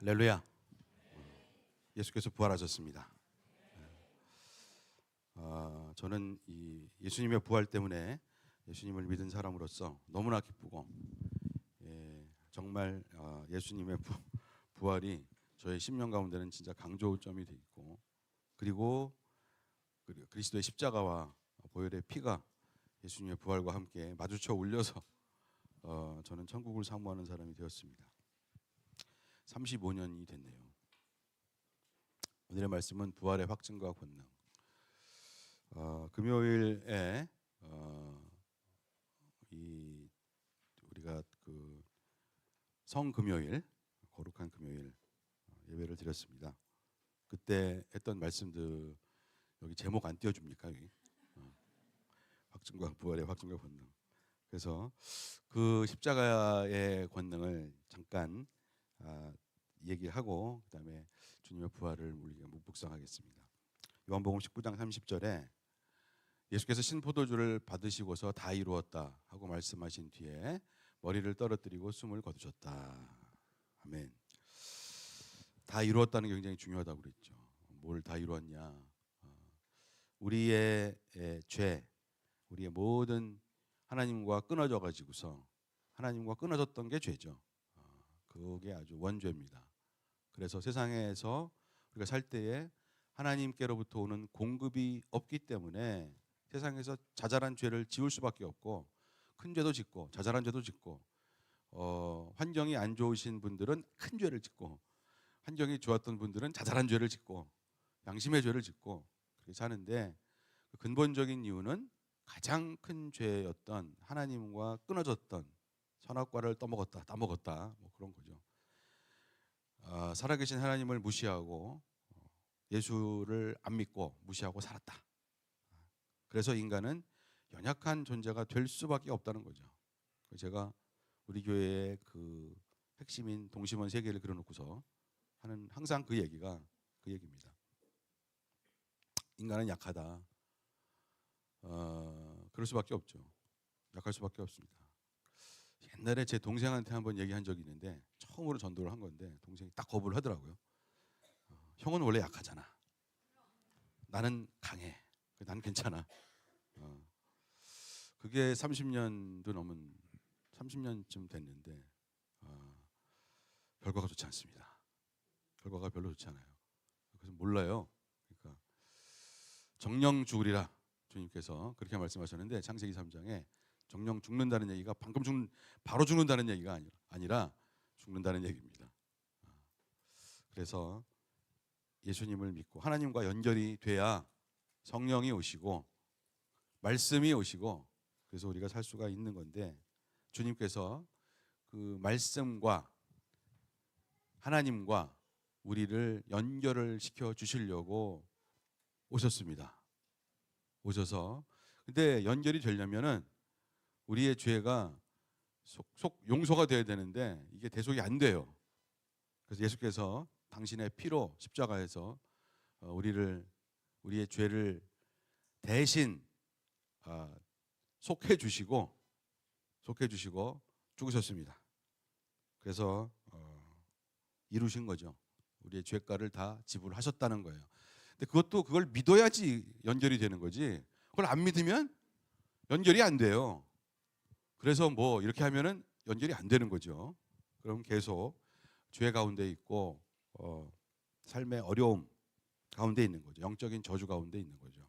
할렐루야. 예수께서 부활하셨습니다. 저는 이 예수님의 부활 때문에 예수님을 믿은 사람으로서 너무나 기쁘고, 정말 예수님의 부활이 저의 심령 가운데는 진짜 강조점이 돼 있고, 그리고 그리스도의 십자가와 보혈의 피가 예수님의 부활과 함께 마주쳐 올려서 저는 천국을 사모하는 사람이 되었습니다. 35년이 됐네요. 오늘의 말씀은 부활의 확증과 권능. 금요일에 우리가 그 성금요일, 거룩한 금요일 예배를 드렸습니다. 그때 했던 말씀들 여기 제목 안 띄워줍니까? 여기 확증과 부활의 확증과 권능. 그래서 그 십자가의 권능을 잠깐 얘기하고 그다음에 주님의 부활을 우리가 묵상하겠습니다. 요한복음 19장 30절에 예수께서 신포도주를 받으시고서 다 이루었다 하고 말씀하신 뒤에 머리를 떨어뜨리고 숨을 거두셨다. 아멘. 다 이루었다는 게 굉장히 중요하다고 그랬죠. 뭘 다 이루었냐? 우리의 죄, 우리의 모든 하나님과 끊어져 가지고서 하나님과 끊어졌던 게 죄죠. 그게 아주 원죄입니다. 그래서 세상에서 우리가 살 때에 하나님께로부터 오는 공급이 없기 때문에 세상에서 자잘한 죄를 지을 수밖에 없고, 큰 죄도 짓고 자잘한 죄도 짓고, 환경이 안 좋으신 분들은 큰 죄를 짓고, 환경이 좋았던 분들은 자잘한 죄를 짓고 양심의 죄를 짓고 그렇게 사는데, 그 근본적인 이유는 가장 큰 죄였던 하나님과 끊어졌던, 선악과를 따먹었다 뭐 그런 거죠. 살아계신 하나님을 무시하고 예수를 안 믿고 무시하고 살았다. 그래서 인간은 연약한 존재가 될 수밖에 없다는 거죠. 제가 우리 교회의 그 핵심인 동심원 세계를 그려놓고서 하는 항상 그 얘기가 그 얘기입니다. 인간은 약하다. 그럴 수밖에 없죠. 약할 수밖에 없습니다. 옛날에 제 동생한테 한번 얘기한 적이 있는데, 처음으로 전도를 한 건데 동생이 딱 거부를 하더라고요. 형은 원래 약하잖아. 나는 강해. 나는 괜찮아. 그게 30년쯤 됐는데 결과가 좋지 않습니다. 결과가 별로 좋지 않아요. 그래서 몰라요. 그러니까 정령 죽으리라 주님께서 그렇게 말씀하셨는데, 창세기 3장에 정령 죽는다는 얘기가 바로 죽는다는 얘기가 아니라 죽는다는 얘기입니다. 그래서 예수님을 믿고 하나님과 연결이 돼야 성령이 오시고 말씀이 오시고, 그래서 우리가 살 수가 있는 건데, 주님께서 그 말씀과 하나님과 우리를 연결을 시켜 주시려고 오셨습니다. 오셔서, 근데 연결이 되려면은 우리의 죄가 속 용서가 돼야 되는데 이게 대속이 안 돼요. 그래서 예수께서 당신의 피로 십자가에서 우리의 죄를 대신 속해 주시고 죽으셨습니다. 그래서 이루신 거죠. 우리의 죄가를 다 지불하셨다는 거예요. 근데 그걸 믿어야지 연결이 되는 거지, 그걸 안 믿으면 연결이 안 돼요. 그래서 뭐 이렇게 하면은 연결이 안 되는 거죠. 그럼 계속 죄 가운데 있고 삶의 어려움 가운데 있는 거죠. 영적인 저주 가운데 있는 거죠.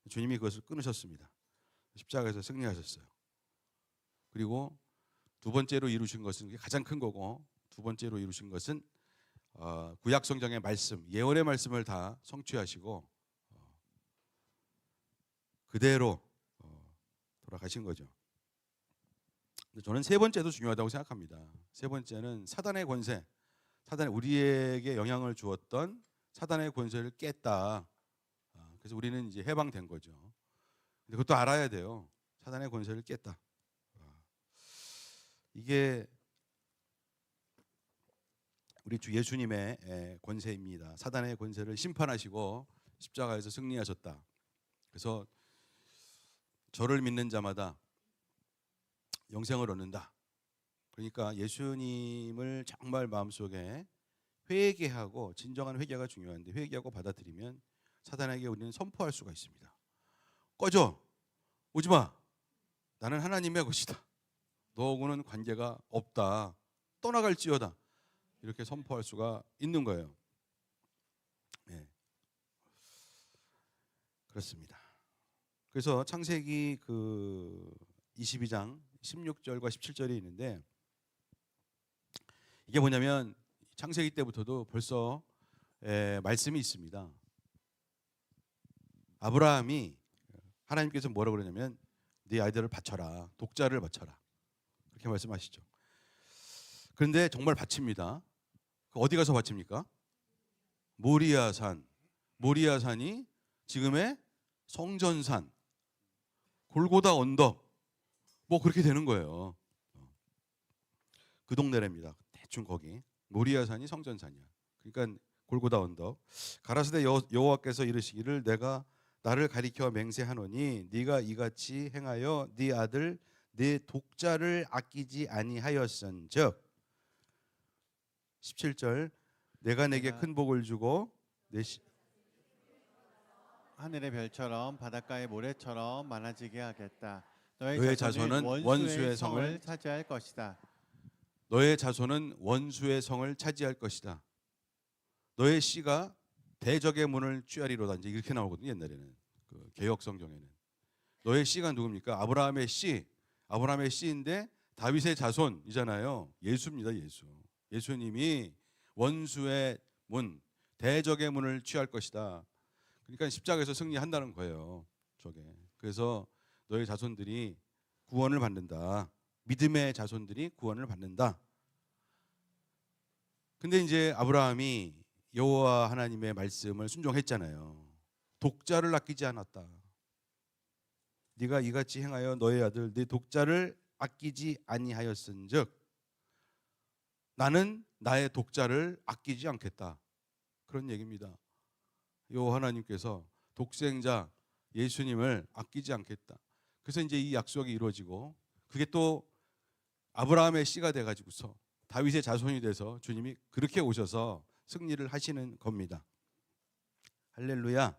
주님이 그것을 끊으셨습니다. 십자가에서 승리하셨어요. 그리고 두 번째로 이루신 것은 가장 큰 거고, 두 번째로 이루신 것은 구약 성경의 말씀, 예언의 말씀을 다 성취하시고 그대로 돌아가신 거죠. 저는 세 번째도 중요하다고 생각합니다. 세 번째는 사단의 권세, 우리에게 영향을 주었던 사단의 권세를 깼다. 그래서 우리는 이제 해방된 거죠. 근데 그것도 알아야 돼요. 사단의 권세를 깼다. 이게 우리 주 예수님의 권세입니다. 사단의 권세를 심판하시고 십자가에서 승리하셨다. 그래서 저를 믿는 자마다 영생을 얻는다. 그러니까 예수님을 정말 마음속에 회개하고 진정한 회개가 중요한데 회개하고 받아들이면 사단에게 우리는 선포할 수가 있습니다. 꺼져, 오지 마. 나는 하나님의 것이다. 너하고는 관계가 없다. 떠나갈지어다. 이렇게 선포할 수가 있는 거예요. 네. 그렇습니다. 그래서 창세기 22장 16절과 17절이 있는데 이게 뭐냐면 창세기 때부터도 벌써 말씀이 있습니다. 아브라함이 하나님께서 뭐라고 그러냐면 네 아이들을 바쳐라. 독자를 바쳐라. 그렇게 말씀하시죠. 그런데 정말 바칩니다. 어디 가서 바칩니까? 모리아산. 모리아산이 지금의 성전산, 골고다 언덕, 뭐 그렇게 되는 거예요. 그 동네랍니다. 대충 거기 모리아산이 성전산이야. 그러니까 골고다 언덕. 가라사대 여호와께서 이르시기를 내가 나를 가리켜 맹세하노니 네가 이같이 행하여 네 아들 네 독자를 아끼지 아니하였은즉 17절 내가 내게 큰 복을 주고 내 하늘의 별처럼 바닷가의 모래처럼 많아지게 하겠다. 너의 자손은 원수의 성을 차지할 것이다. 너의 자손은 원수의 성을 차지할 것이다. 너의 씨가 대적의 문을 취하리로다. 이제 이렇게 나오거든요. 옛날에는 그 개역 성경에는 너의 씨가 누굽니까? 아브라함의 씨. 아브라함의 씨인데 다윗의 자손이잖아요. 예수입니다. 예수. 예수님이 원수의 문, 대적의 문을 취할 것이다. 그러니까 십자가에서 승리한다는 거예요. 저게. 그래서 너의 자손들이 구원을 받는다. 믿음의 자손들이 구원을 받는다. 근데 이제 아브라함이 여호와 하나님의 말씀을 순종했잖아요. 독자를 아끼지 않았다. 네가 이같이 행하여 너의 아들 네 독자를 아끼지 아니하였은즉 나는 나의 독자를 아끼지 않겠다. 그런 얘기입니다. 여호와 하나님께서 독생자 예수님을 아끼지 않겠다. 그래서 이제 이 약속이 이루어지고 그게 또 아브라함의 씨가 돼 가지고서 다윗의 자손이 돼서 주님이 그렇게 오셔서 승리를 하시는 겁니다. 할렐루야.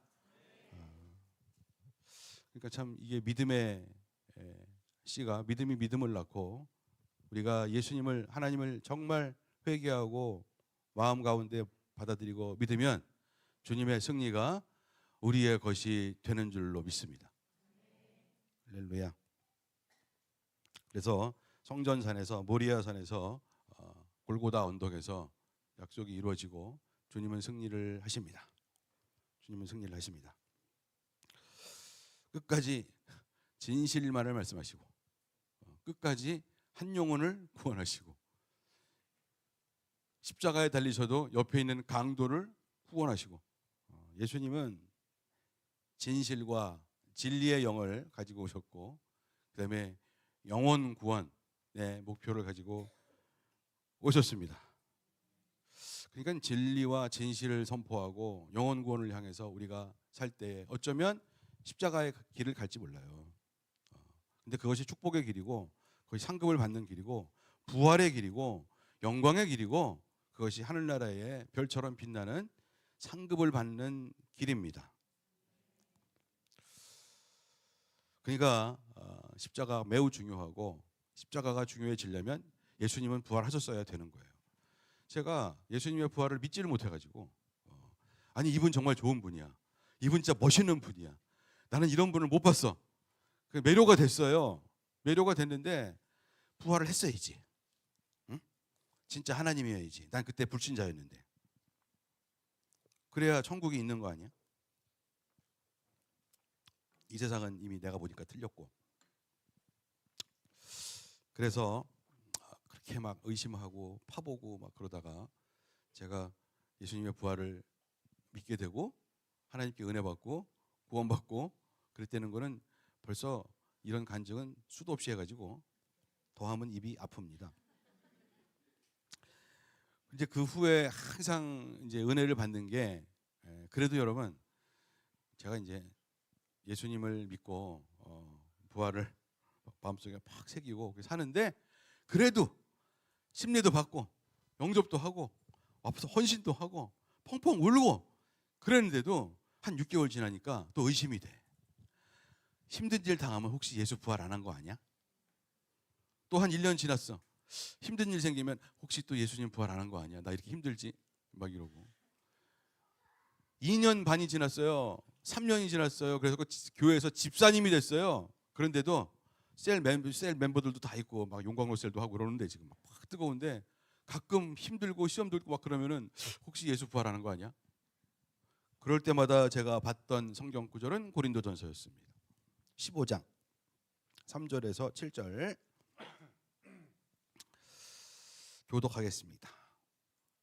그러니까 참 이게 믿음의 씨가 믿음이 믿음을 낳고 우리가 예수님을 하나님을 정말 회개하고 마음 가운데 받아들이고 믿으면 주님의 승리가 우리의 것이 되는 줄로 믿습니다. 할렐루야. 그래서 성전산에서 모리아산에서 골고다 언덕에서 약속이 이루어지고 주님은 승리를 하십니다. 주님은 승리를 하십니다. 끝까지 진실만을 말씀하시고 끝까지 한 영혼을 구원하시고 십자가에 달리셔도 옆에 있는 강도를 구원하시고 예수님은 진실과 진리의 영을 가지고 오셨고 그다음에 영혼 구원의 목표를 가지고 오셨습니다. 그러니까 진리와 진실을 선포하고 영혼 구원을 향해서 우리가 살 때 어쩌면 십자가의 길을 갈지 몰라요. 근데 그것이 축복의 길이고 그것이 상급을 받는 길이고 부활의 길이고 영광의 길이고 그것이 하늘나라의 별처럼 빛나는 상급을 받는 길입니다. 그러니까 십자가 매우 중요하고 십자가가 중요해지려면 예수님은 부활하셨어야 되는 거예요. 제가 예수님의 부활을 믿지를 못해가지고 아니 이분 정말 좋은 분이야. 이분 진짜 멋있는 분이야. 나는 이런 분을 못 봤어. 매료가 됐어요. 매료가 됐는데 부활을 했어야지. 응? 진짜 하나님이어야지. 난 그때 불신자였는데. 그래야 천국이 있는 거 아니야? 이 세상은 이미 내가 보니까 틀렸고. 그래서 그렇게 막 의심하고 파보고 막 그러다가 제가 예수님의 부활을 믿게 되고 하나님께 은혜 받고 구원받고 그랬다는 거는 벌써 이런 간증은 수도 없이 해가지고 더하면 입이 아픕니다. 이제 그 후에 항상 이제 은혜를 받는 게 그래도 여러분 제가 이제 예수님을 믿고 부활을 마음속에 팍 새기고 사는데 그래도 심리도 받고 영접도 하고 앞에서 헌신도 하고 펑펑 울고 그랬는데도 한 6개월 지나니까 또 의심이 돼. 힘든 일 당하면 혹시 예수 부활 안 한 거 아니야? 또 한 1년 지났어. 힘든 일 생기면 혹시 또 예수님 부활 안 한 거 아니야? 나 이렇게 힘들지? 막 이러고. 2년 반이 지났어요. 3년이 지났어요. 그래서 그 교회에서 집사님이 됐어요. 그런데도 셀 멤버들도 다 있고 막 용광로 셀도 하고 그러는데 지금 막 뜨거운데 가끔 힘들고 시험 들고 막 그러면은 혹시 예수 부활하는 거 아니야? 그럴 때마다 제가 봤던 성경 구절은 고린도전서였습니다. 15장 3절에서 7절 교독하겠습니다.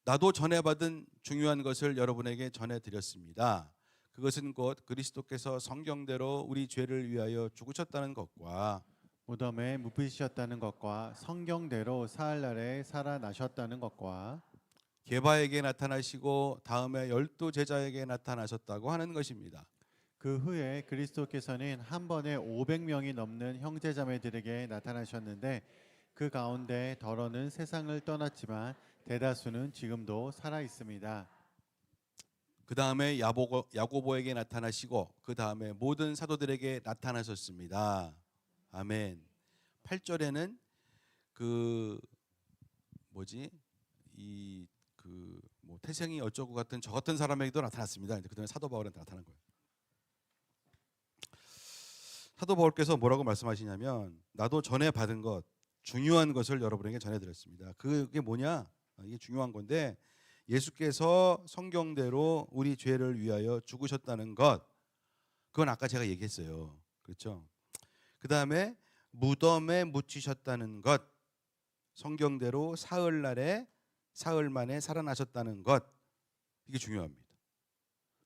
나도 전해받은 중요한 것을 여러분에게 전해드렸습니다. 그것은 곧 그리스도께서 성경대로 우리 죄를 위하여 죽으셨다는 것과 무덤에 묻히셨다는 것과 성경대로 사흘날에 살아나셨다는 것과 게바에게 나타나시고 다음에 12 제자에게 나타나셨다고 하는 것입니다. 그 후에 그리스도께서는 한 번에 500명이 넘는 형제자매들에게 나타나셨는데 그 가운데 더러는 세상을 떠났지만 대다수는 지금도 살아 있습니다. 그 다음에 야고보에게 나타나시고 그 다음에 모든 사도들에게 나타나셨습니다. 아멘. 8절에는 그 뭐지 뭐 태생이 어쩌고 같은 저 같은 사람에게도 나타났습니다. 이제 그다음에 사도 바울한테 나타난 거예요. 사도 바울께서 뭐라고 말씀하시냐면 나도 전에 받은 것 중요한 것을 여러분에게 전해드렸습니다. 그게 뭐냐? 이게 중요한 건데 예수께서 성경대로 우리 죄를 위하여 죽으셨다는 것 그건 아까 제가 얘기했어요. 그렇죠? 그 다음에 무덤에 묻히셨다는 것 성경대로 사흘 만에 살아나셨다는 것 이게 중요합니다.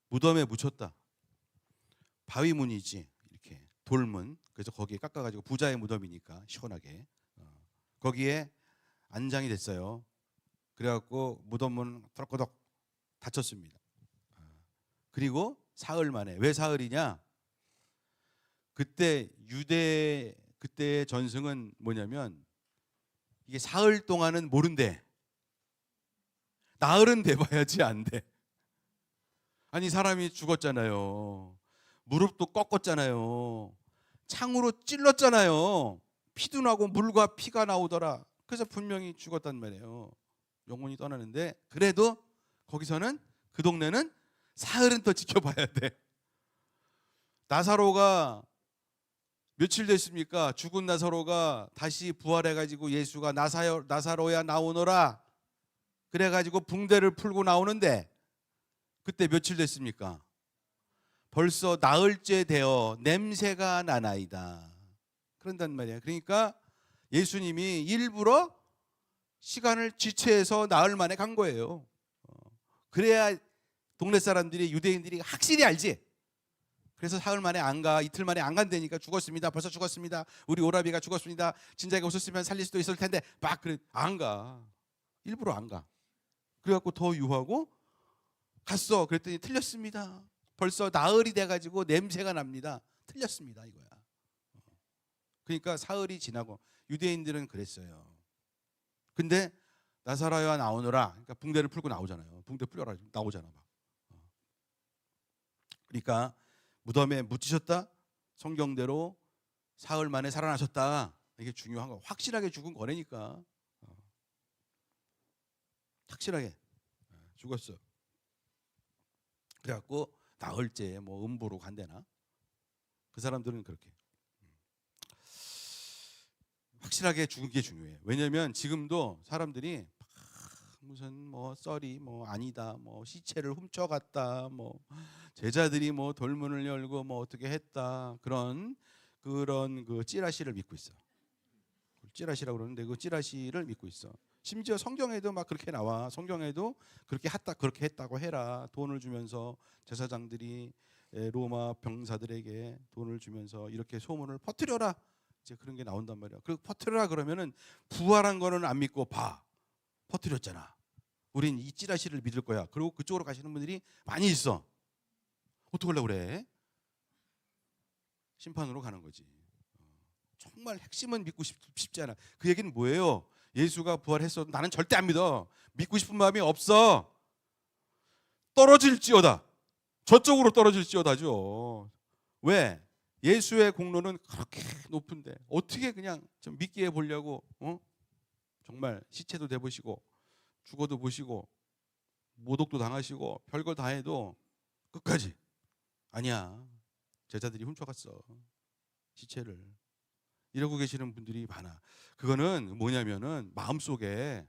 무덤에 묻혔다. 바위문이지 이렇게 돌문 그래서 거기에 깎아가지고 부자의 무덤이니까 시원하게 거기에 안장이 됐어요. 그래갖고 무덤문 또덕또덕 닫혔습니다. 그리고 사흘 만에 왜 사흘이냐? 그때의 전승은 뭐냐면 이게 사흘 동안은 모른대. 나흘은 돼봐야지 안 돼. 아니 사람이 죽었잖아요. 무릎도 꺾었잖아요. 창으로 찔렀잖아요. 피도 나고 물과 피가 나오더라. 그래서 분명히 죽었단 말이에요. 영혼이 떠나는데 그래도 거기서는 그 동네는 사흘은 더 지켜봐야 돼. 나사로가 며칠 됐습니까? 죽은 나사로가 다시 부활해가지고 예수가 나사로야 나오너라 그래가지고 붕대를 풀고 나오는데 그때 며칠 됐습니까? 벌써 나흘째 되어 냄새가 나나이다. 그런단 말이야. 그러니까 예수님이 일부러 시간을 지체해서 나흘 만에 간 거예요. 그래야 동네 사람들이 유대인들이 확실히 알지. 그래서 사흘 만에 안 가, 이틀 만에 안 간다니까 죽었습니다. 벌써 죽었습니다. 우리 오라비가 죽었습니다. 진작에 오셨으면 살릴 수도 있을 텐데 막 그래 안 가. 일부러 안 가. 그래갖고 더 유하고 갔어. 그랬더니 틀렸습니다. 벌써 나흘이 돼가지고 냄새가 납니다. 틀렸습니다 이거야. 그러니까 사흘이 지나고 유대인들은 그랬어요. 근데 나사로야 나오너라. 그러니까 붕대를 풀고 나오잖아요. 붕대 풀려라 나오잖아 막. 그러니까 무덤에 묻히셨다. 성경대로 사흘 만에 살아나셨다. 이게 중요한 거. 확실하게 죽은 거라니까. 확실하게 죽었어. 그래갖고 나흘째 뭐 음보로 간대나. 그 사람들은 그렇게 확실하게 죽은 게 중요해요. 왜냐하면 지금도 사람들이 무슨 뭐 썰이 뭐 아니다, 뭐 시체를 훔쳐갔다, 뭐 제자들이 뭐 돌문을 열고 뭐 어떻게 했다 그런 그 찌라시를 믿고 있어. 찌라시라고 그러는데 그 찌라시를 믿고 있어. 심지어 성경에도 막 그렇게 나와. 성경에도 그렇게 했다고 해라. 돈을 주면서 제사장들이 로마 병사들에게 돈을 주면서 이렇게 소문을 퍼뜨려라. 이제 그런 게 나온단 말이야. 그 퍼뜨려라 그러면은 부활한 거는 안 믿고 봐. 퍼뜨렸잖아. 우린 이 찌라시를 믿을 거야. 그리고 그쪽으로 가시는 분들이 많이 있어. 어떡하려고 그래? 심판으로 가는 거지. 정말 핵심은 믿고 싶지 않아. 그 얘기는 뭐예요? 예수가 부활했어도 나는 절대 안 믿어. 믿고 싶은 마음이 없어. 떨어질지어다. 저쪽으로 떨어질지어다죠. 왜? 예수의 공로는 그렇게 높은데 어떻게 그냥 좀 믿게 해보려고 정말 시체도 대보시고 죽어도 보시고 모독도 당하시고 별걸 다 해도 끝까지 아니야. 제자들이 훔쳐갔어. 시체를. 이러고 계시는 분들이 많아. 그거는 뭐냐면은 마음속에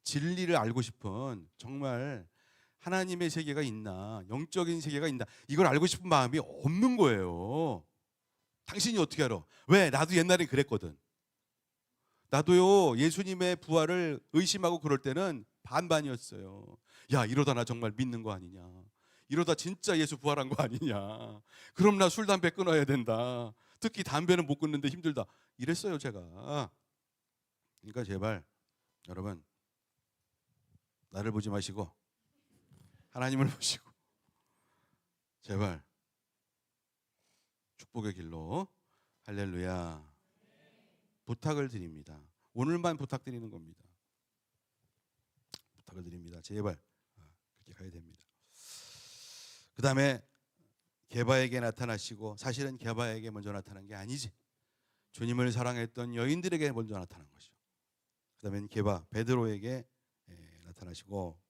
진리를 알고 싶은 정말 하나님의 세계가 있나, 영적인 세계가 있나, 이걸 알고 싶은 마음이 없는 거예요. 당신이 어떻게 알아? 왜? 나도 옛날에 그랬거든. 나도요, 예수님의 부활을 의심하고 그럴 때는 반반이었어요. 야, 이러다 나 정말 믿는 거 아니냐. 이러다 진짜 예수 부활한 거 아니냐. 그럼 나 술, 담배 끊어야 된다. 특히 담배는 못 끊는데 힘들다. 이랬어요, 제가. 그러니까 제발 여러분, 나를 보지 마시고 하나님을 보시고 제발 축복의 길로 할렐루야 부탁을 드립니다. 오늘만 부탁드리는 겁니다. 부탁을 드립니다. 제발 그렇게 가야 됩니다. 그 다음에 게바에게 나타나시고, 사실은 게바에게 먼저 나타난 게 아니지. 주님을 사랑했던 여인들에게 먼저 나타난 것이죠. 그 다음에 게바 베드로에게 나타나시고,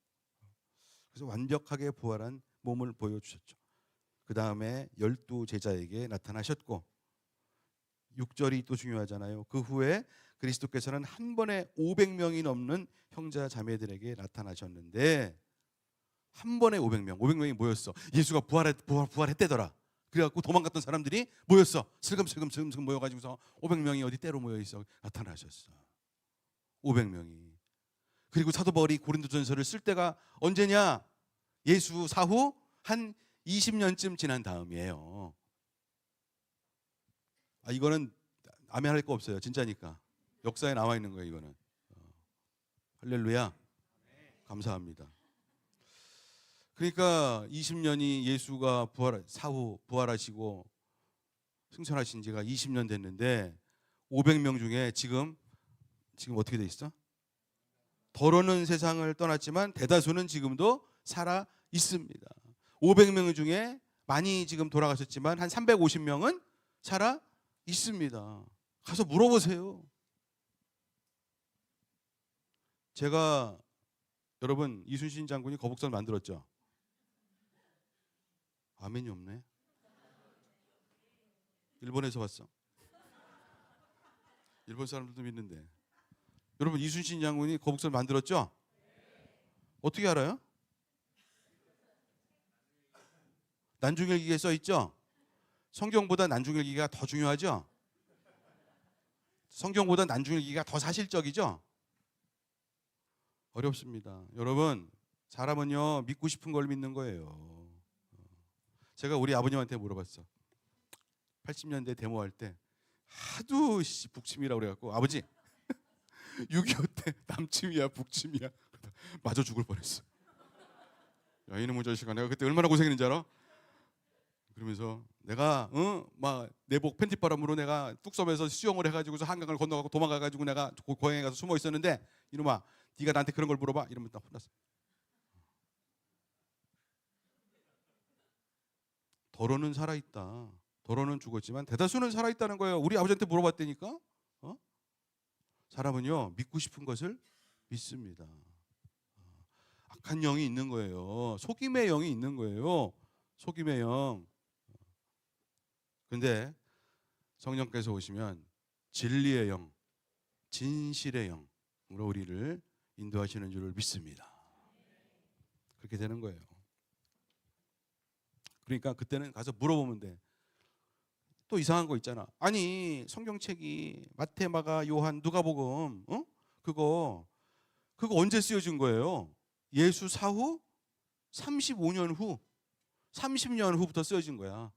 그래서 완벽하게 부활한 몸을 보여주셨죠. 그 다음에 12 제자에게 나타나셨고, 6절이 또 중요하잖아요. 그 후에 그리스도께서는 한 번에 500명이 넘는 형제 자매들에게 나타나셨는데, 한 번에 500명, 500명이 모였어. 예수가 부활했대더라. 그래갖고 도망갔던 사람들이 모였어. 슬금슬금 모여가지고서 500명이 어디 때로 모여있어 나타나셨어. 500명이. 그리고 사도 바울이 고린도전서를 쓸 때가 언제냐? 예수 사후 한 20년쯤 지난 다음이에요. 이거는 아멘 할 거 없어요. 진짜니까. 역사에 나와 있는 거예요. 이거는. 할렐루야. 감사합니다. 그러니까 20년이 예수가 사후 부활하시고 승천하신 지가 20년 됐는데 500명 중에 지금 어떻게 돼 있어? 더러는 세상을 떠났지만 대다수는 지금도 살아 있습니다. 500명 중에 많이 지금 돌아가셨지만 한 350명은 살아 있습니다. 가서 물어보세요. 제가 여러분 이순신 장군이 거북선 만들었죠? 아멘이 없네. 일본에서 왔어. 일본 사람들도 믿는데. 여러분 이순신 장군이 거북선 만들었죠? 어떻게 알아요? 난중일기에 써 있죠? 성경보다 난중일기가 더 중요하죠? 성경보다 난중일기가 더 사실적이죠? 어렵습니다. 여러분, 사람은요 믿고 싶은 걸 믿는 거예요. 제가 우리 아버님한테 물어봤어. 80년대 데모할 때 하도 북침이라고 그래갖고, 아버지 6.25 때 남침이야 북침이야 맞아 죽을 뻔했어. 야 이놈의 자식아, 내가 그때 얼마나 고생했는지 알아? 그러면서 내가 막 내복 팬티바람으로 내가 뚝섬에서 수영을 해가지고서 한강을 건너가고 도망가가지고 내가 고향에 가서 숨어 있었는데, 이놈아 네가 나한테 그런 걸 물어봐? 이러면 딱 혼났어. 더러는 살아있다. 더러는 죽었지만 대다수는 살아있다는 거예요. 우리 아버지한테 물어봤다니까. 사람은요 믿고 싶은 것을 믿습니다. 악한 영이 있는 거예요. 속임의 영이 있는 거예요. 속임의 영. 근데 성령께서 오시면 진리의 영, 진실의 영으로 우리를 인도하시는 줄을 믿습니다. 그렇게 되는 거예요. 그러니까 그때는 가서 물어보면 돼. 또 이상한 거 있잖아. 아니 성경책이 마태, 마가, 요한, 누가복음 그거 언제 쓰여진 거예요? 예수 사후 35년 후 30년 후부터 쓰여진 거야.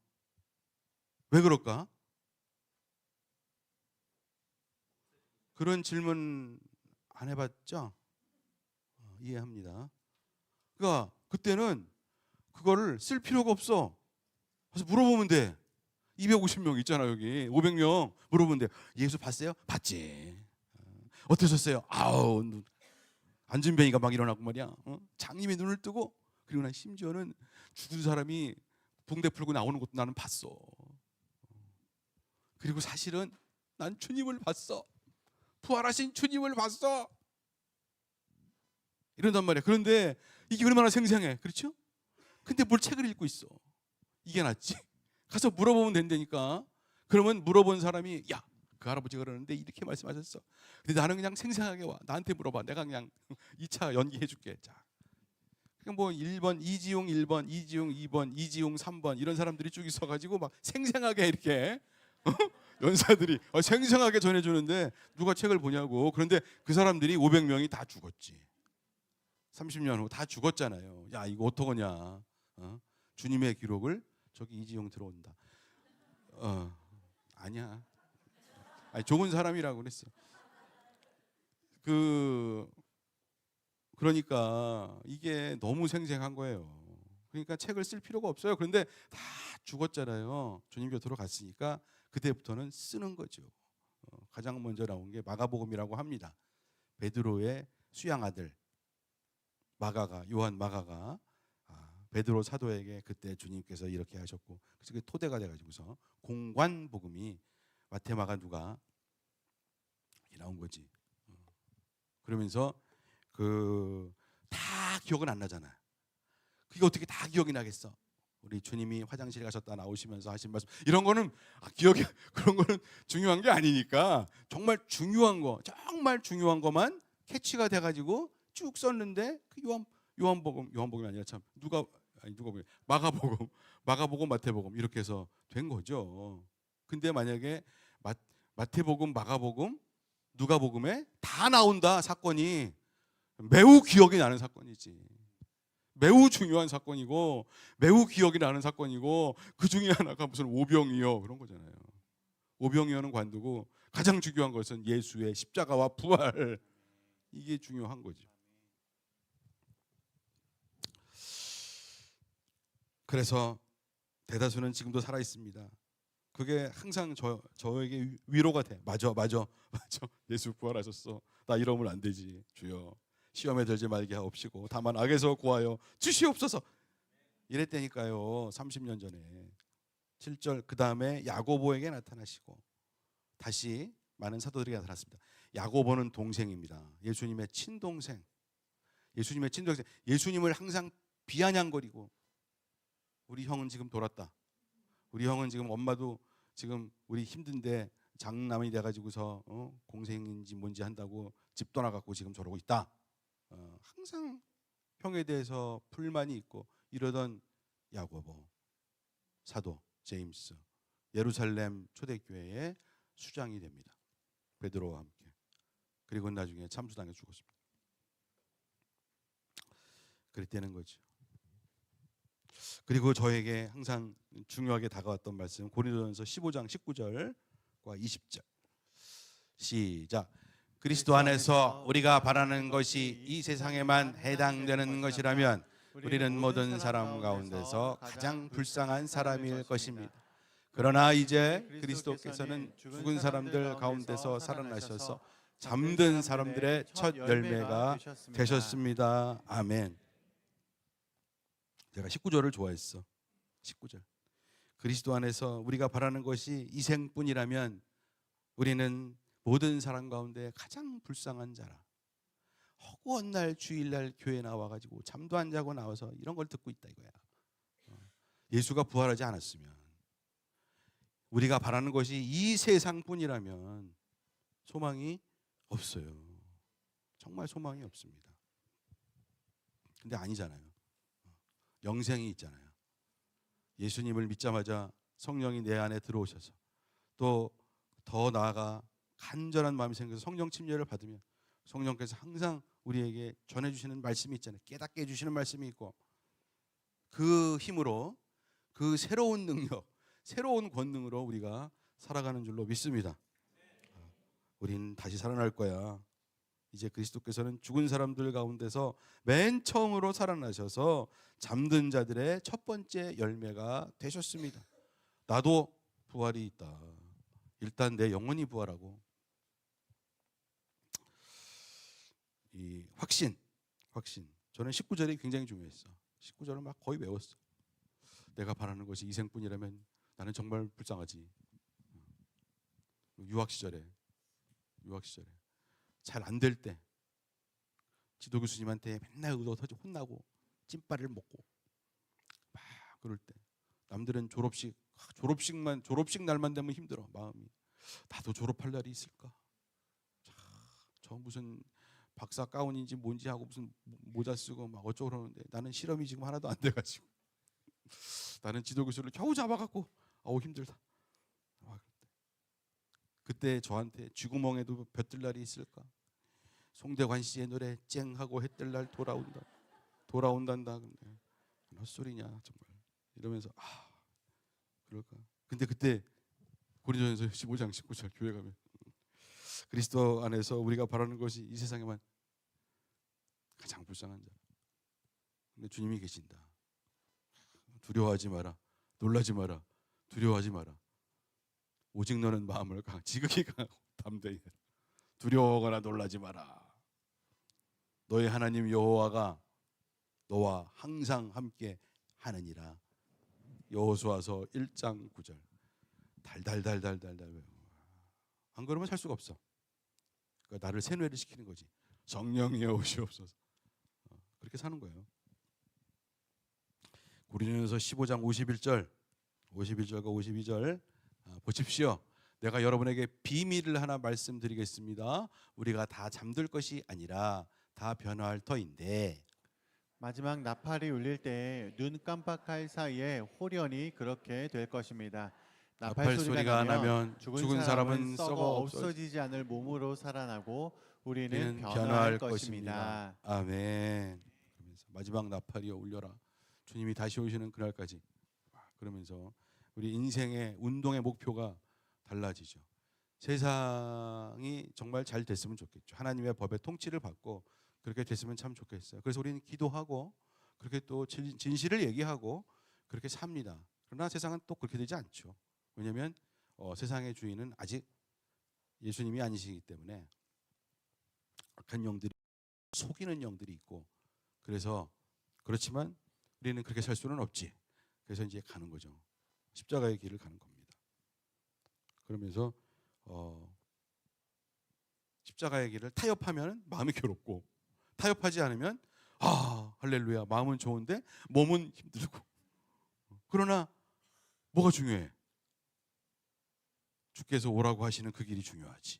왜 그럴까? 그런 질문 안 해봤죠? 이해합니다. 그러니까 그때는 그거를 쓸 필요가 없어. 그래서 물어보면 돼. 250명 있잖아 여기. 500명 물어보면 돼. 예수 봤어요? 봤지. 어떠셨어요? 아우, 안준뱅이가 막 일어나고 말이야. 장님이 눈을 뜨고, 그리고 난 심지어는 죽은 사람이 붕대 풀고 나오는 것도 나는 봤어. 그리고 사실은 난 주님을 봤어. 부활하신 주님을 봤어. 이런단 말이야. 그런데 이게 얼마나 생생해. 그렇죠? 근데 뭘 책을 읽고 있어. 이게 낫지. 가서 물어보면 된다니까. 그러면 물어본 사람이 야, 그 할아버지가 그러는데 이렇게 말씀하셨어. 근데 나는 그냥 생생하게 와. 나한테 물어봐. 내가 그냥 2차 연기해 줄게. 자. 그냥 뭐 1번 이지용 1번, 이지용 2번, 이지용 3번 이런 사람들이 쭉 있어 가지고 막 생생하게 이렇게 연사들이 생생하게 전해 주는데 누가 책을 보냐고. 그런데 그 사람들이 500명이 다 죽었지. 30년 후 다 죽었잖아요. 야, 이거 어떡하냐. 주님의 기록을 저기 이지용 들어온다. 아니야. 아니, 좋은 사람이라고 그랬어. 그러니까 이게 너무 생생한 거예요. 그러니까 책을 쓸 필요가 없어요. 그런데 다 죽었잖아요. 주님 곁으로 갔으니까 그때부터는 쓰는 거죠. 가장 먼저 나온 게 마가복음이라고 합니다. 베드로의 수양 아들 마가가, 요한 마가가 베드로 사도에게 그때 주님께서 이렇게 하셨고, 그래서 그게 토대가 돼가지고서 공관 복음이 마태, 마가, 누가 나온 거지. 그러면서 다 기억은 안 나잖아. 그게 어떻게 다 기억이 나겠어? 우리 주님이 화장실 가셨다 나오시면서 하신 말씀 이런 거는 기억이 그런 거는 중요한 게 아니니까 정말 중요한 거만 캐치가 돼가지고 쭉 썼는데 그 요한복음이 아니라 참 누가 보면 마가복음, 마태복음 이렇게 해서 된 거죠. 근데 만약에 마태복음, 마가복음, 누가복음에 다 나온다 사건이 매우 기억이 나는 사건이지. 매우 중요한 사건이고 매우 기억이 나는 사건이고 그 중에 하나가 무슨 오병이어 그런 거잖아요. 오병이어는 관두고 가장 중요한 것은 예수의 십자가와 부활 이게 중요한 거죠. 그래서 대다수는 지금도 살아 있습니다. 그게 항상 저에게 위로가 돼. 맞아. 예수 부활하셨어. 나 이러면 안 되지. 주여 시험에 들지 말게 하옵시고 다만 악에서 구하여 주시옵소서. 이랬다니까요. 30년 전에 7절 그 다음에 야고보에게 나타나시고 다시 많은 사도들에게 나타났습니다. 야고보는 동생입니다. 예수님의 친동생. 예수님을 항상 비아냥거리고 우리 형은 지금 돌았다. 우리 형은 지금 엄마도 지금 우리 힘든데 장남이 돼가지고서 공생인지 뭔지 한다고 집 떠나갖고 지금 저러고 있다. 항상 형에 대해서 불만이 있고 이러던 야고보 사도 제임스 예루살렘 초대교회의 수장이 됩니다. 베드로와 함께. 그리고 나중에 참수당해 죽었습니다. 그랬다는 거죠. 그리고 저에게 항상 중요하게 다가왔던 말씀 고린도전서 15장 19절과 20절 시작. 그리스도 안에서 우리가 바라는 것이 이 세상에만 해당되는 것이라면 우리는 모든 사람 가운데서 가장 불쌍한 사람일 것입니다. 그러나 이제 그리스도께서는 죽은 사람들 가운데서 살아나셔서 잠든 사람들의 첫 열매가 되셨습니다. 아멘. 제가 19절을 좋아했어. 19절. 그리스도 안에서 우리가 바라는 것이 이 생뿐이라면 우리는 모든 사람 가운데 가장 불쌍한 자라. 허구한 날 주일날 교회 나와가지고 잠도 안 자고 나와서 이런 걸 듣고 있다 이거야. 예수가 부활하지 않았으면 우리가 바라는 것이 이 세상뿐이라면 소망이 없어요. 정말 소망이 없습니다. 근데 아니잖아요. 영생이 있잖아요. 예수님을 믿자마자 성령이 내 안에 들어오셔서 또 더 나아가 간절한 마음이 생겨서 성령 침례를 받으면 성령께서 항상 우리에게 전해주시는 말씀이 있잖아요. 깨닫게 해주시는 말씀이 있고 그 힘으로 그 새로운 능력, 새로운 권능으로 우리가 살아가는 줄로 믿습니다. 우린 다시 살아날 거야. 이제 그리스도께서는 죽은 사람들 가운데서 맨 처음으로 살아나셔서 잠든 자들의 첫 번째 열매가 되셨습니다. 나도 부활이 있다. 일단 내 영혼이 부활하고 이 확신. 저는 19절이 굉장히 중요했어. 19절을 막 거의 외웠어. 내가 바라는 것이 이 생뿐이라면 나는 정말 불쌍하지. 유학 시절에 잘 안 될 때 지도 교수님한테 맨날 의도터지 혼나고 찐빠를 먹고 막 그럴 때 남들은 졸업식 날만 되면 힘들어 마음이. 나도 졸업할 날이 있을까? 저 무슨 박사 가운인지 뭔지 하고 무슨 모자 쓰고 막 어쩌고 그러는데 나는 실험이 지금 하나도 안 돼가지고 나는 지도 교수를 겨우 잡아갖고 아우 힘들다. 그때 저한테 쥐구멍에도 볕들 날이 있을까? 송대관 씨의 노래 쨍하고 해뜰 날 돌아온단다. 근데 헛소리냐 정말 이러면서 그럴까? 근데 그때 고린도전서 15장 19절 교회 가면 그리스도 안에서 우리가 바라는 것이 이 세상에만 가장 불쌍한 자. 근데 주님이 계신다. 두려워하지 마라. 놀라지 마라. 두려워하지 마라. 오직 너는 마음을 지극히 강하고 담대히 해라. 두려워하거나 놀라지 마라. 너의 하나님 여호와가 너와 항상 함께 하느니라. 여호수아서 1장 9절. 달달달달달달 외워. 안 그러면 살 수가 없어. 그러니까 나를 세뇌를 시키는 거지. 성령이여 오시옵소서. 그렇게 사는 거예요. 고린도전서 15장 51절과 52절 보십시오. 내가 여러분에게 비밀을 하나 말씀드리겠습니다. 우리가 다 잠들 것이 아니라 다 변화할 터인데 마지막 나팔이 울릴 때 눈 깜빡할 사이에 홀연히 그렇게 될 것입니다. 나팔 소리가 나면 죽은 사람은 썩어 없어지지 않을 몸으로 살아나고 우리는 우리는 변화할 것입니다. 아멘. 그러면서 마지막 나팔이여 울려라. 주님이 다시 오시는 그날까지. 그러면서 우리 인생의 운동의 목표가 달라지죠. 세상이 정말 잘 됐으면 좋겠죠. 하나님의 법의 통치를 받고 그렇게 됐으면 참 좋겠어요. 그래서 우리는 기도하고 그렇게 또 진실을 얘기하고 그렇게 삽니다. 그러나 세상은 또 그렇게 되지 않죠. 왜냐하면 세상의 주인은 아직 예수님이 아니시기 때문에 악한 영들이 속이는 영들이 있고 그래서 그렇지만 우리는 그렇게 살 수는 없지. 그래서 이제 가는 거죠. 십자가의 길을 가는 겁니다. 그러면서 십자가의 길을 타협하면 마음이 괴롭고 타협하지 않으면 할렐루야 마음은 좋은데 몸은 힘들고 그러나 뭐가 중요해? 주께서 오라고 하시는 그 길이 중요하지.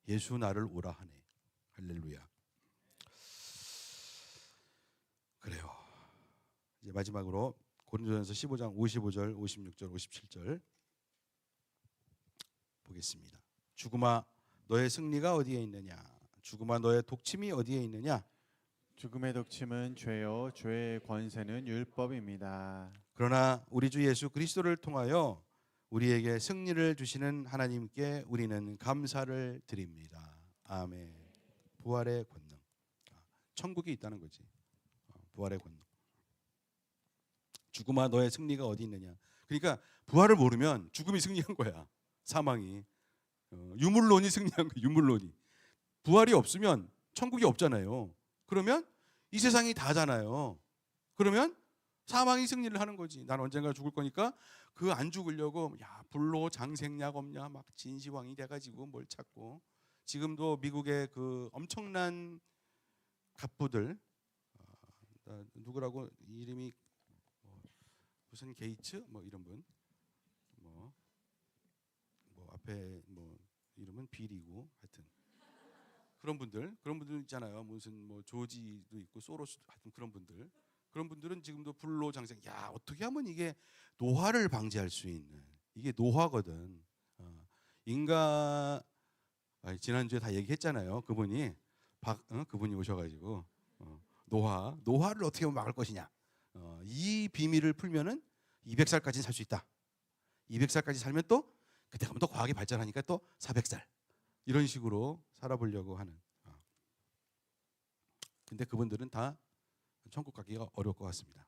예수 나를 오라 하네. 할렐루야. 그래요. 이제 마지막으로 고린도전서 15장 55절, 56절, 57절 보겠습니다. 죽음아 너의 승리가 어디에 있느냐? 죽음아 너의 독침이 어디에 있느냐? 죽음의 독침은 죄요 죄의 권세는 율법입니다. 그러나 우리 주 예수 그리스도를 통하여 우리에게 승리를 주시는 하나님께 우리는 감사를 드립니다. 아멘. 부활의 권능. 천국이 있다는 거지. 부활의 권능. 죽음아 너의 승리가 어디 있느냐? 그러니까 부활을 모르면 죽음이 승리한 거야. 사망이. 유물론이 승리한 거야. 유물론이. 부활이 없으면 천국이 없잖아요. 그러면 이 세상이 다잖아요. 그러면 사망이 승리를 하는 거지. 난 언젠가 죽을 거니까 그 안 죽으려고 불로 장생약 없냐 막 진시황이 돼가지고 뭘 찾고 지금도 미국의 그 엄청난 갑부들 누구라고 이름이 무슨 게이츠 뭐 이런 분 뭐 앞에 뭐 이름은 빌이고 하여튼 그런 분들 있잖아요. 무슨 뭐 조지도 있고 소로스 하여튼 그런 분들은 지금도 불로 장생. 어떻게 하면 이게 노화를 방지할 수 있는 이게 노화거든. 인간 지난주에 다 얘기했잖아요. 그분이 그분이 오셔가지고 노화를 어떻게 하면 막을 것이냐. 이 비밀을 풀면은 200살까지 살 수 있다. 200살까지 살면 또 그때 가면 또 과학이 발전하니까 또 400살 이런 식으로 살아보려고 하는. 근데 그분들은 다 천국 가기가 어려울 것 같습니다.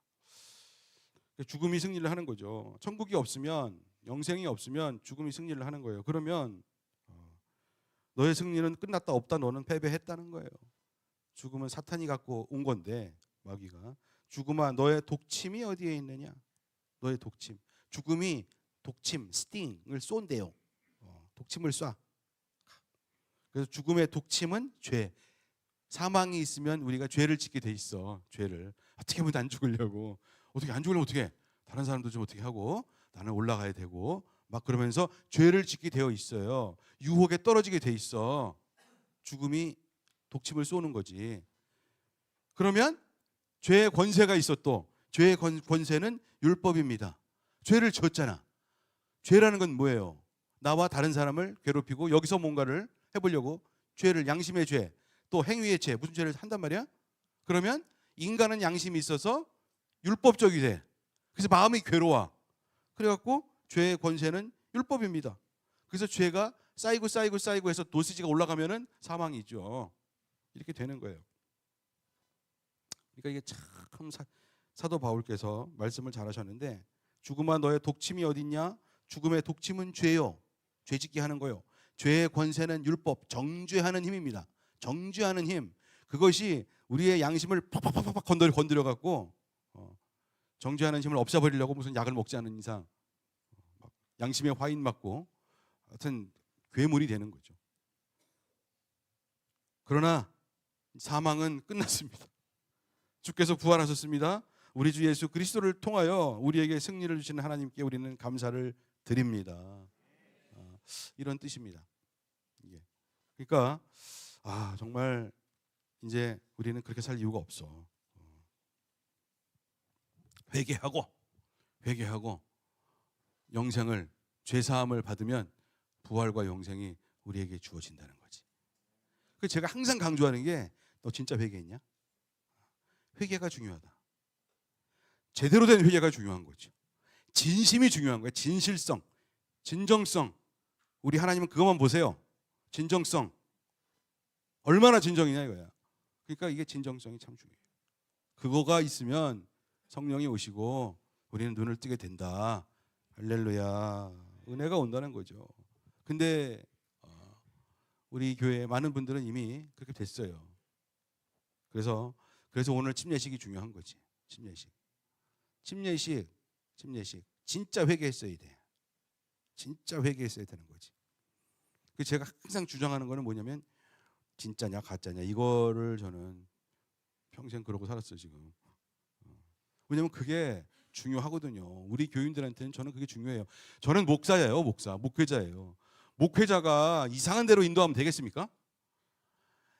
죽음이 승리를 하는 거죠. 천국이 없으면 영생이 없으면 죽음이 승리를 하는 거예요. 그러면 너의 승리는 끝났다, 없다, 너는 패배했다는 거예요. 죽음은 사탄이 갖고 온 건데, 마귀가. 죽음아, 너의 독침이 어디에 있느냐? 너의 독침. 죽음이 독침, 스팅을 쏜대요. 독침을 쏴. 그래서 죽음의 독침은 죄. 사망이 있으면 우리가 죄를 짓게 돼 있어. 죄를 어떻게 하면 안 죽으려고, 어떻게 안 죽으려면 어떻게 해? 다른 사람도 좀 어떻게 하고 나는 올라가야 되고 막 그러면서 죄를 짓게 되어 있어요. 유혹에 떨어지게 돼 있어. 죽음이 독침을 쏘는 거지. 그러면 죄의 권세가 있어. 또 죄의 권세는 율법입니다. 죄를 지었잖아. 죄라는 건 뭐예요? 나와 다른 사람을 괴롭히고 여기서 뭔가를 해보려고 죄를, 양심의 죄, 또 행위의 죄, 무슨 죄를 한단 말이야? 그러면 인간은 양심이 있어서 율법적이 돼. 그래서 마음이 괴로워. 그래갖고 죄의 권세는 율법입니다. 그래서 죄가 쌓이고 해서 도수지가 올라가면은 사망이죠. 이렇게 되는 거예요. 그러니까 이게 참 사도 바울께서 말씀을 잘하셨는데, 죽음아 너의 독침이 어딨냐? 죽음의 독침은 죄요. 죄짓게 하는 거요. 죄의 권세는 율법, 정죄하는 힘입니다. 정죄하는 힘. 그것이 우리의 양심을 팍팍팍팍 건드려 갖고 정죄하는 힘을 없애버리려고 무슨 약을 먹지 않은 이상 양심에 화인 맞고 하여튼 괴물이 되는 거죠. 그러나 사망은 끝났습니다. 주께서 부활하셨습니다. 우리 주 예수 그리스도를 통하여 우리에게 승리를 주시는 하나님께 우리는 감사를 드립니다. 이런 뜻입니다. 그러니까 정말 이제 우리는 그렇게 살 이유가 없어. 회개하고 영생을, 죄사함을 받으면 부활과 영생이 우리에게 주어진다는 거지. 그래서 제가 항상 강조하는 게, 너 진짜 회개했냐? 회개가 중요하다. 제대로 된 회개가 중요한 거죠. 진심이 중요한 거예요. 진실성, 진정성. 우리 하나님은 그것만 보세요. 진정성. 얼마나 진정이냐 이거야. 그러니까 이게 진정성이 참 중요해요. 그거가 있으면 성령이 오시고 우리는 눈을 뜨게 된다. 할렐루야. 은혜가 온다는 거죠. 근데 우리 교회 많은 분들은 이미 그렇게 됐어요. 그래서 오늘 침례식이 중요한 거지. 침례식 진짜 회개했어야 돼. 진짜 회개했어야 되는 거지. 제가 항상 주장하는 거는 뭐냐면, 진짜냐 가짜냐, 이거를 저는 평생 그러고 살았어요 지금. 왜냐면 그게 중요하거든요. 우리 교인들한테는 저는 그게 중요해요. 저는 목사예요. 목회자예요. 목회자가 이상한 대로 인도하면 되겠습니까?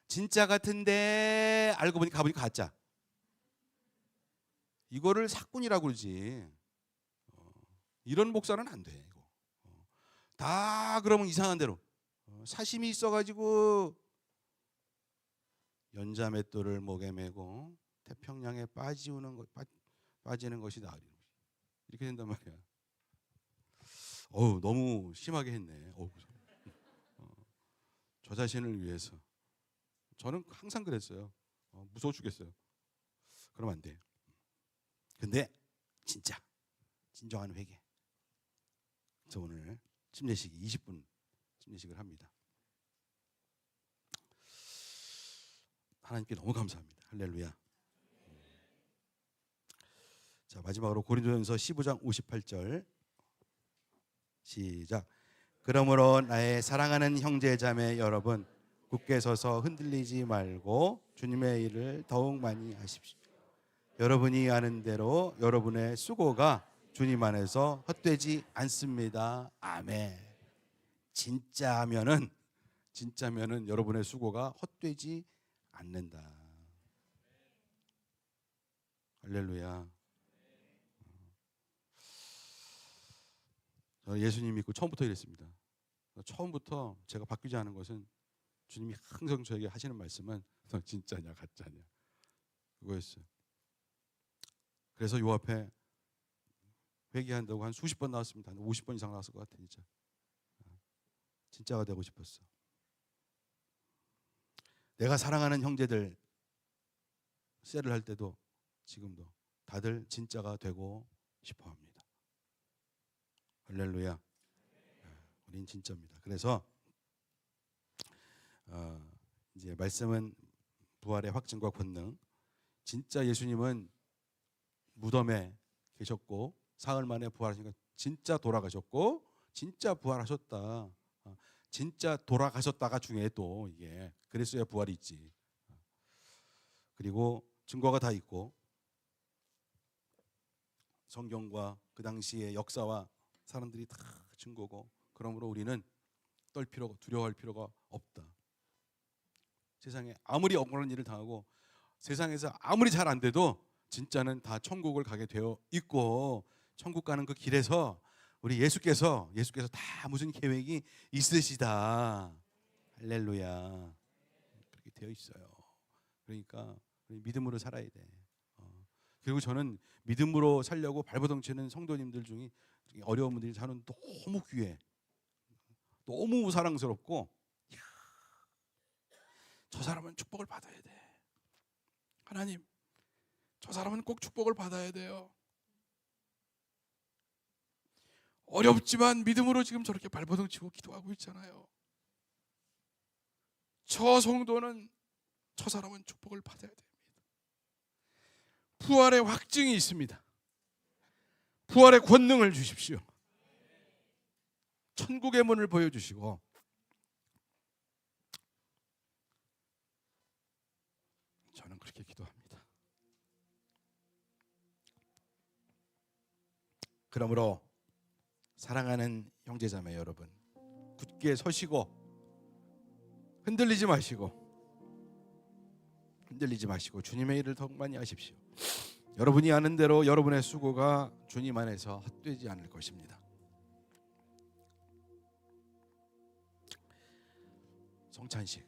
진짜 같은데 알고 보니까 가보니까 가짜. 이거를 사꾼이라고 그러지. 이런 목사는 안 돼. 이거. 다 그러면 이상한 대로 사심이 있어가지고 연자맷돌을 목에 메고 태평양에 빠지는 것이 나으리. 이렇게 된단 말이야. 너무 심하게 했네. 저 자신을 위해서. 저는 항상 그랬어요. 무서워 죽겠어요. 그러면 안 돼. 근데 진짜 진정한 회개. 저 오늘 침례식 20분 침례식을 합니다. 하나님께 너무 감사합니다. 할렐루야. 자, 마지막으로 고린도전서 15장 58절 시작. 그러므로 나의 사랑하는 형제 자매 여러분, 굳게 서서 흔들리지 말고 주님의 일을 더욱 많이 하십시오. 여러분이 아는 대로 여러분의 수고가 주님 안에서 헛되지 않습니다. 아멘. 진짜면은 여러분의 수고가 헛되지 않는다. 할렐루야. 저는 예수님 믿고 처음부터 이랬습니다. 처음부터 제가 바뀌지 않은 것은, 주님이 항상 저에게 하시는 말씀은 너 진짜냐 가짜냐 그거였어요. 그래서 요 앞에 회개한다고 한 수십 번 나왔습니다. 한 50번 이상 나왔을 것 같아. 진짜가 되고 싶었어. 내가 사랑하는 형제들 셀을 할 때도 지금도 다들 진짜가 되고 싶어 합니다. 할렐루야. 우린 진짜입니다. 그래서 이제 말씀은 부활의 확증과 권능. 진짜 예수님은 무덤에 계셨고 사흘 만에 부활하시니까 진짜 돌아가셨고 진짜 부활하셨다. 진짜 돌아가셨다가 중에 또 이게 그랬어야 부활이 있지. 그리고 증거가 다 있고 성경과 그 당시의 역사와 사람들이 다 증거고, 그러므로 우리는 떨 필요가, 두려워할 필요가 없다. 세상에 아무리 억울한 일을 당하고 세상에서 아무리 잘 안 돼도 진짜는 다 천국을 가게 되어 있고, 천국 가는 그 길에서 우리 예수께서 다 무슨 계획이 있으시다. 할렐루야. 그렇게 되어 있어요. 그러니까 우리 믿음으로 살아야 돼. 그리고 저는 믿음으로 살려고 발버둥 치는 성도님들 중에 어려운 분들이 저는 너무 귀해. 너무 사랑스럽고, 이야, 저 사람은 축복을 받아야 돼. 하나님, 저 사람은 꼭 축복을 받아야 돼요. 어렵지만 믿음으로 지금 저렇게 발버둥 치고 기도하고 있잖아요. 저 성도는, 저 사람은 축복을 받아야 됩니다. 부활의 확증이 있습니다. 부활의 권능을 주십시오. 천국의 문을 보여주시고, 저는 그렇게 기도합니다. 그러므로 사랑하는 형제자매 여러분, 굳게 서시고 흔들리지 마시고 주님의 일을 더 많이 하십시오. 여러분이 아는 대로 여러분의 수고가 주님 안에서 헛되지 않을 것입니다. 성찬식,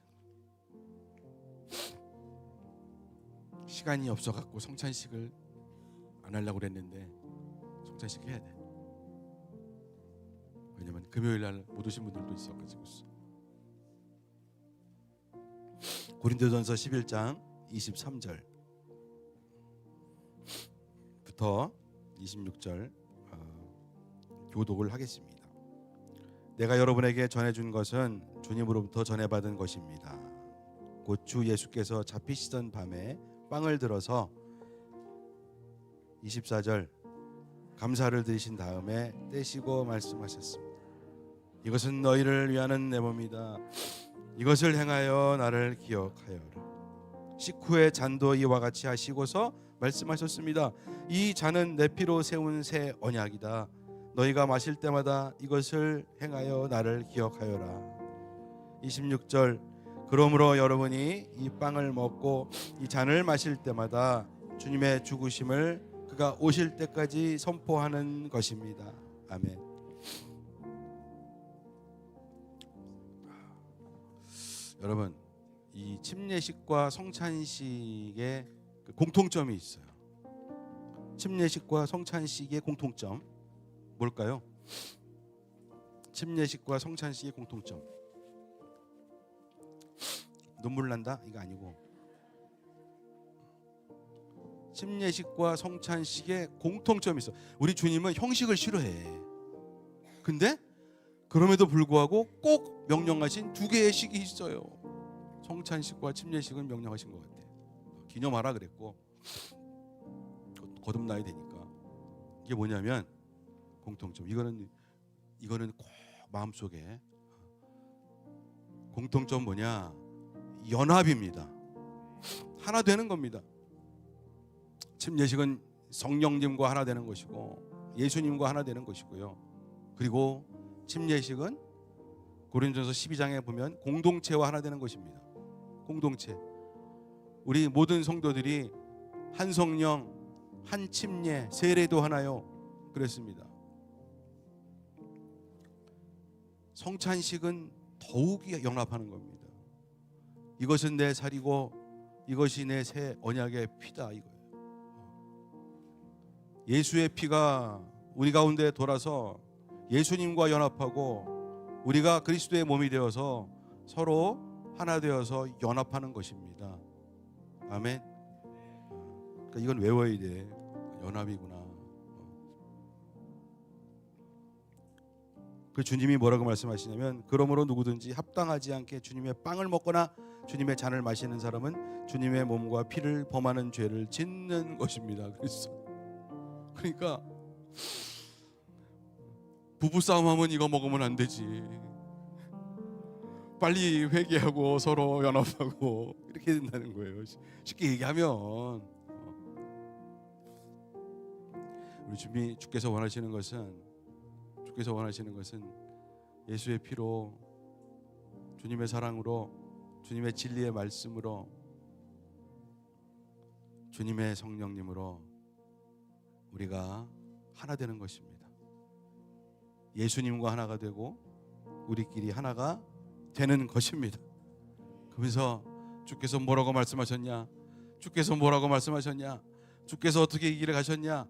시간이 없어갖고 성찬식을 안 하려고 그랬는데 성찬식 해야 돼. 왜냐면 금요일 날 못 오신 분들도 있어가지고. 고린도전서 11장 23절부터 26절 교독을 하겠습니다. 내가 여러분에게 전해준 것은 주님으로부터 전해받은 것입니다. 곧 주 예수께서 잡히시던 밤에 빵을 들어서 24절 감사를 드리신 다음에 떼시고 말씀하셨습니다. 이것은 너희를 위하는 내 몸이다. 이것을 행하여 나를 기억하여라. 식후에 잔도 이와 같이 하시고서 말씀하셨습니다. 이 잔은 내 피로 세운 새 언약이다. 너희가 마실 때마다 이것을 행하여 나를 기억하여라. 26절 그러므로 여러분이 이 빵을 먹고 이 잔을 마실 때마다 주님의 죽으심을 그가 오실 때까지 선포하는 것입니다. 아멘. 여러분, 이 침례식과 성찬식의 공통점이 있어요. 침례식과 성찬식의 공통점 뭘까요? 침례식과 성찬식의 공통점. 눈물 난다? 이거 아니고, 침례식과 성찬식의 공통점이 있어. 우리 주님은 형식을 싫어해. 근데 그럼에도 불구하고 꼭 명령하신 두 개의 식이 있어요. 성찬식과 침례식은 명령하신 것 같아. 기념하라 그랬고 거듭나야 되니까. 이게 뭐냐면 공통점. 이거는 꼭 마음속에 공통점 뭐냐? 연합입니다. 하나 되는 겁니다. 침례식은 성령님과 하나 되는 것이고 예수님과 하나 되는 것이고요. 그리고 침례식은 고린도전서 12장에 보면 공동체와 하나 되는 것입니다. 공동체. 우리 모든 성도들이 한 성령, 한 침례, 세례도 하나요. 그랬습니다. 성찬식은 더욱이 연합하는 겁니다. 이것은 내 살이고 이것이 내 새 언약의 피다 이거예요. 예수의 피가 우리 가운데 돌아서 예수님과 연합하고 우리가 그리스도의 몸이 되어서 서로 하나 되어서 연합하는 것입니다. 아멘. 그러니까 이건 외워야 돼. 연합이구나. 그 주님이 뭐라고 말씀하시냐면 그러므로 누구든지 합당하지 않게 주님의 빵을 먹거나 주님의 잔을 마시는 사람은 주님의 몸과 피를 범하는 죄를 짓는 것입니다. 그러니까 부부싸움하면 이거 먹으면 안 되지. 빨리 회개하고 서로 연합하고 이렇게 된다는 거예요. 쉽게 얘기하면 우리 주께서 원하시는 것은 예수의 피로, 주님의 사랑으로, 주님의 진리의 말씀으로, 주님의 성령님으로 우리가 하나 되는 것입니다. 예수님과 하나가 되고 우리끼리 하나가 되는 것입니다. 그러면서 주께서 뭐라고 말씀하셨냐? 주께서 뭐라고 말씀하셨냐? 주께서 어떻게 이 길을 가셨냐?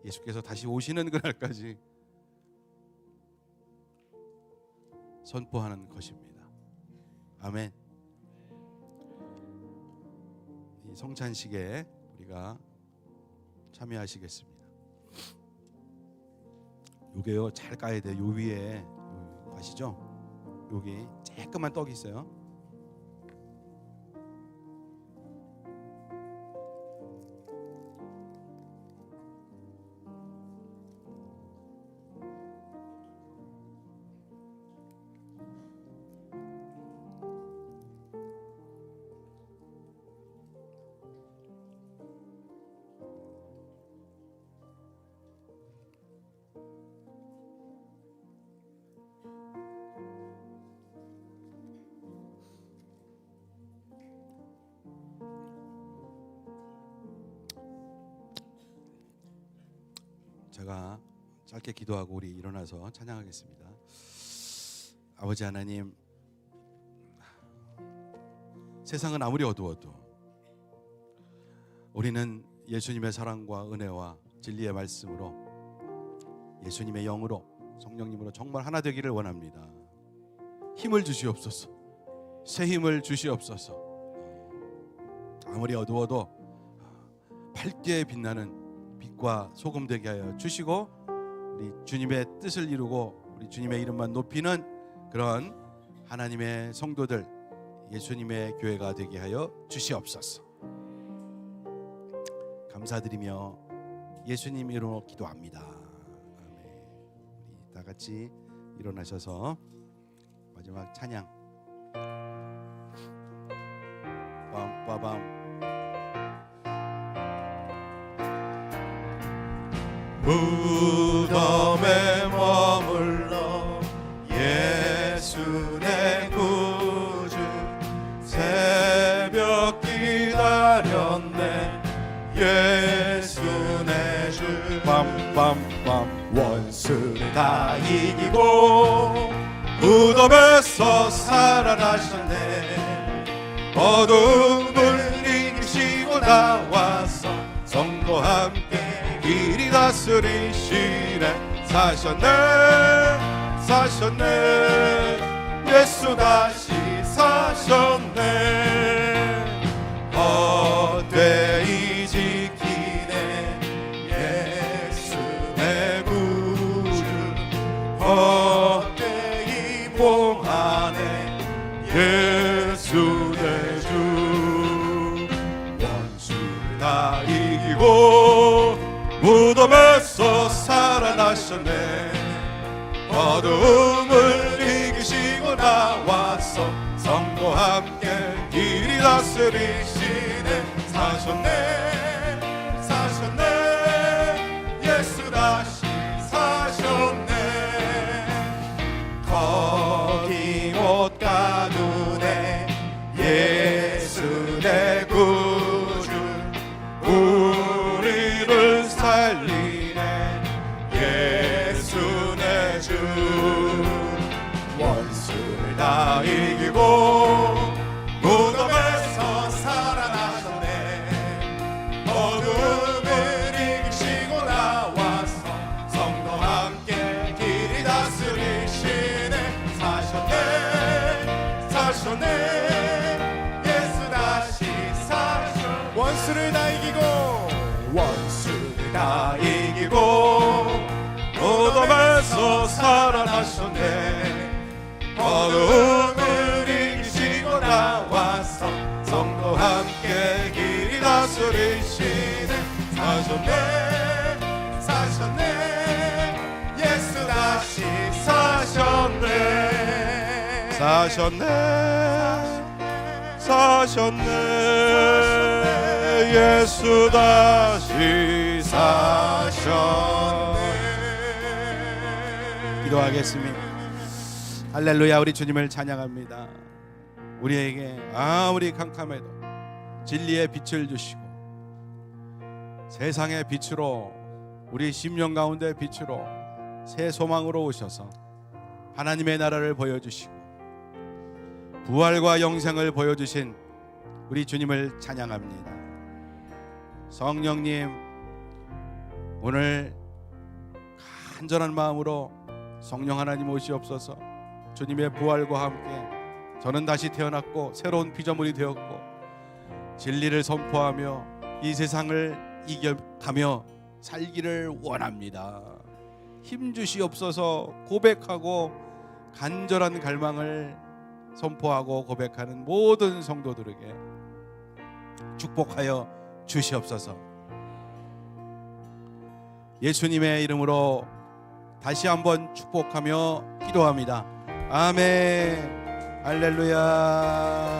예수께서 다시 오시는 그날까지 선포하는 것입니다. 아멘. 이 성찬식에 우리가 참여하시겠습니다. 요게요 잘 까야 돼요. 요 위에 아시죠? 여기 쬐끄만 떡이 있어요. 제가 짧게 기도하고 우리 일어나서 찬양하겠습니다. 아버지 하나님, 세상은 아무리 어두워도 우리는 예수님의 사랑과 은혜와 진리의 말씀으로, 예수님의 영으로, 성령님으로 정말 하나 되기를 원합니다. 힘을 주시옵소서. 새 힘을 주시옵소서. 아무리 어두워도 밝게 빛나는 빛과 소금 되게 하여 주시고, 우리 주님의 뜻을 이루고 우리 주님의 이름만 높이는 그런 하나님의 성도들, 예수님의 교회가 되게 하여 주시옵소서. 감사드리며 예수님 이름으로 기도합니다. 아멘. 우리 다 같이 일어나셔서 마지막 찬양 빰빠밤. 무덤에 머물러 예수 내 구주, 새벽 기다렸네 예수 내 주. 빰빰빰. 원수를 다 이기고 무덤에서 살아나셨네. 어둠을 이기시고 나와서 성도와 함께 길이 다스리시네. 사셨네 사셨네 예수 다시 사셨네. 헛되이 지키네 예수 내 구주, 헛되이 봉하네 예수 내 주. 원수를 다 이기고 무덤에서 살아나셨네. 어둠을 이기시고 나와서 성도와 함께 길이 다스리시네. 사셨네 사셨네 예수 다시 사셨네. 거기 못 가두네 예수 내 구주, 우리를 살리네 예수 내 주. 원수를 다 이기고 무덤에서 살아나셨네. 어둠을 이기시고 나와서 성도와 함께 길이 다스리시네. 사셨네 사셨네 예수 다시 사셨네. 원수를 다 이기고 원수를 다 이기고 무덤에서 어둠을 이기시고 나와서 성도 함께 길이 다스리시네. 사셨네 사셨네 예수 다시 사셨네. 사셨네 예수 다시 사셨네. 기도하겠습니다. 할렐루야. 우리 주님을 찬양합니다. 우리에게 아무리 캄캄해도 진리의 빛을 주시고 세상의 빛으로 우리 심령 가운데 빛으로 새 소망으로 오셔서 하나님의 나라를 보여주시고 부활과 영생을 보여주신 우리 주님을 찬양합니다. 성령님, 오늘 간절한 마음으로 성령 하나님 오시옵소서. 주님의 부활과 함께 저는 다시 태어났고 새로운 피조물이 되었고 진리를 선포하며 이 세상을 이겨가며 살기를 원합니다. 힘 주시옵소서. 고백하고 간절한 갈망을 선포하고 고백하는 모든 성도들에게 축복하여 주시옵소서. 예수님의 이름으로 다시 한번 축복하며 기도합니다. 아멘. 할렐루야.